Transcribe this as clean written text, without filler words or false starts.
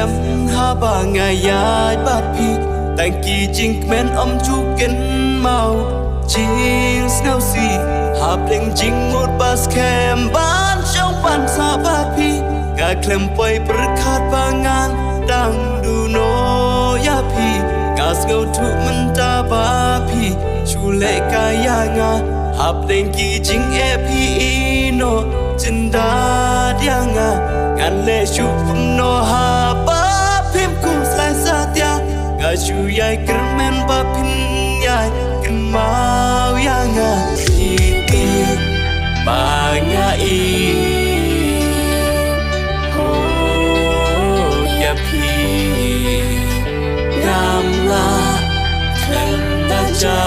xem ha ba ngày dài bát pi tang kỳ chính men chu kiến màu chính sao si hạp lên chính một bát kem bán trong bàn sa bát pi cả klem quay bật khát ba ngang đang du no ya pi cả ngâu thu mình ta ba pi chu lệ cả ya nga hạp lên kỳ chính e pi no chân đá dia nga ngàn lệ chu phum no ha ba phim cùng sai sa tia ga chu yai kermen ba pin yai ken mau ya nga ti ti ba nga i ho ya pi ngam la khen da cha